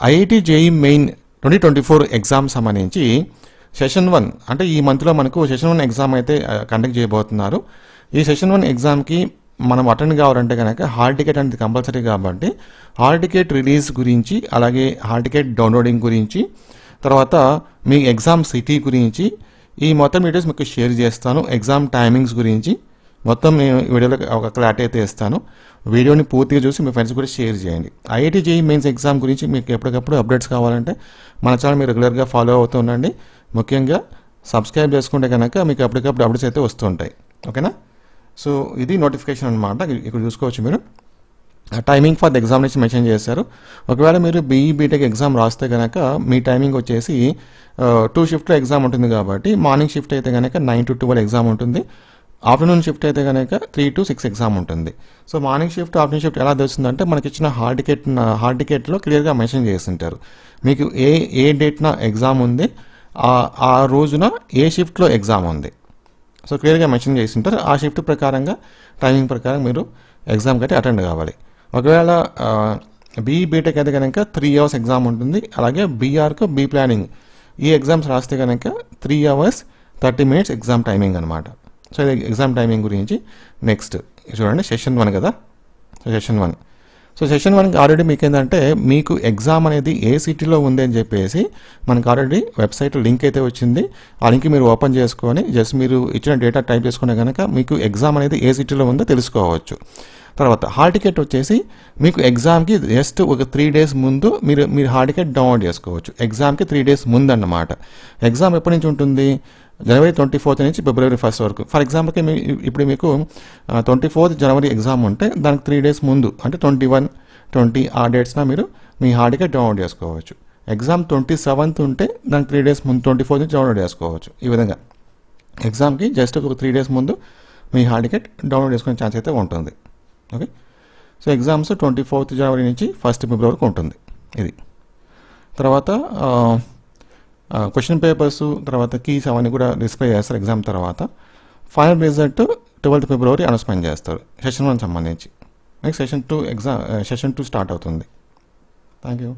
IIT JEE main 2024 exam సంబంధించి session 1 అంటే ఈ మంత్లో మనకు సెషన్ 1 ఎగ్జామ్ అయితే కండక్ట్ చేయబోతున్నారు. ఈ సెషన్ 1 ఎగ్జామ్కి మనం అటెండ్ కావాలంటే కనుక హాల్ టికెట్ అనేది కంపల్సరీ కాబట్టి హాల్ టికెట్ రిలీజ్ గురించి, అలాగే హాల్ టికెట్ డౌన్లోడింగ్ గురించి, తర్వాత మీ ఎగ్జామ్ సిటీ గురించి ఈ మొత్తం డీటెయిల్స్ మీకు షేర్ చేస్తాను. ఎగ్జామ్ టైమింగ్స్ గురించి మొత్తం నేను వీడియోలో ఒక క్లారిటీ అయితే ఇస్తాను. వీడియోని పూర్తిగా చూసి మీ ఫ్రెండ్స్ కూడా షేర్ చేయండి. ఐఐటి జేఈ మెయిన్స్ ఎగ్జామ్ గురించి మీకు ఎప్పటికప్పుడు అప్డేట్స్ కావాలంటే మన ఛానల్ మీరు రెగ్యులర్గా ఫాలో అవుతూ ఉండండి. ముఖ్యంగా సబ్స్క్రైబ్ చేసుకుంటే కనుక మీకు అప్పటికప్పుడు అప్డేట్స్ అయితే వస్తుంటాయి. ఓకేనా? సో ఇది నోటిఫికేషన్ అనమాట. ఇక్కడ చూసుకోవచ్చు మీరు timing for the examination mention చేశారు. ఒకవేళ మీరు బీఈ బీటెక్ ఎగ్జామ్ రాస్తే కనుక మీ టైమింగ్ వచ్చేసి 2 షిఫ్ట్లో ఎగ్జామ్ ఉంటుంది కాబట్టి మార్నింగ్ షిఫ్ట్ అయితే కనుక 9 to 12 ఎగ్జామ్ ఉంటుంది. ఆఫ్టర్నూన్ షిఫ్ట్ అయితే కనుక 3 to 6 ఎగ్జామ్ ఉంటుంది. So morning shift afternoon shift ఎలా తెలుస్తుందంటే మనకి ఇచ్చిన హాల్ టికెట్లో క్లియర్గా మెన్షన్ చేస్తుంటారు. మీకు ఏ డేట్న ఎగ్జామ్ ఉంది, ఆ రోజున ఏ షిఫ్ట్లో ఎగ్జామ్ ఉంది, సో క్లియర్గా మెన్షన్ చేస్తుంటారు. ఆ షిఫ్ట్ ప్రకారంగా టైమింగ్ ప్రకారం మీరు ఎగ్జామ్కి అయితే అటెండ్ కావాలి. ఒకవేళ బీఈ బీటెక్ అయితే కనుక 3 hours ఎగ్జామ్ ఉంటుంది. అలాగే బీఆర్కు బీ ప్లానింగ్ ఈ ఎగ్జామ్స్ రాస్తే కనుక 3 hours 30 minutes ఎగ్జామ్ టైమింగ్ అనమాట. సో ఇది ఎగ్జామ్ టైమింగ్ గురించి. నెక్స్ట్ చూడండి సెషన్ 1 కదా. సెషన్ 1 సో సెషన్ 1కి ఆల్రెడీ మీకు ఏంటంటే మీకు ఎగ్జామ్ అనేది ఏ సిటీలో ఉంది అని చెప్పేసి మనకు ఆల్రెడీ వెబ్సైట్ లింక్ అయితే వచ్చింది. ఆ లింక్ మీరు ఓపెన్ చేసుకొని జస్ట్ మీరు ఇచ్చిన డేటా టైప్ చేసుకునే కనుక మీకు ఎగ్జామ్ అనేది ఏ సిటీలో ఉందో తెలుసుకోవచ్చు. తర్వాత హాల్ టికెట్ వచ్చేసి మీకు ఎగ్జామ్కి జస్ట్ ఒక 3 days ముందు మీరు హాల్ టికెట్ డౌన్లోడ్ చేసుకోవచ్చు. ఎగ్జామ్కి 3 days ముందు అన్నమాట. ఎగ్జామ్ ఎప్పటి నుంచి ఉంటుంది? January 24th నుంచి February 1st వరకు. ఫర్ ఎగ్జాంపుల్కి ఇప్పుడు మీకు 24th January ఎగ్జామ్ ఉంటే దానికి 3 days ముందు అంటే 21, 20 ఆ డేట్స్న మీరు మీ హాల్ టికెట్ డౌన్లోడ్ చేసుకోవచ్చు. ఎగ్జామ్ 27th ఉంటే దానికి 3 days ముందు 24th నుంచి డౌన్లోడ్ చేసుకోవచ్చు. ఈ విధంగా ఎగ్జామ్కి జస్ట్ ఒక 3 days ముందు మీ హాల్ టికెట్ డౌన్లోడ్ చేసుకునే ఛాన్స్ అయితే ఉంటుంది. Okay. So exams 24th January నుంచి 1st February వరకు ఉంటుంది. ఇది తర్వాత క్వశ్చన్ పేపర్స్, తర్వాత కీస్ అవన్నీ కూడా డిస్ప్లే చేస్తారు ఎగ్జామ్ తర్వాత. Final result 12th February announcement చేస్తారు సెషన్ 1 సంబంధించి. నెక్స్ట్ సెషన్ 2 స్టార్ట్ అవుతుంది. Thank you.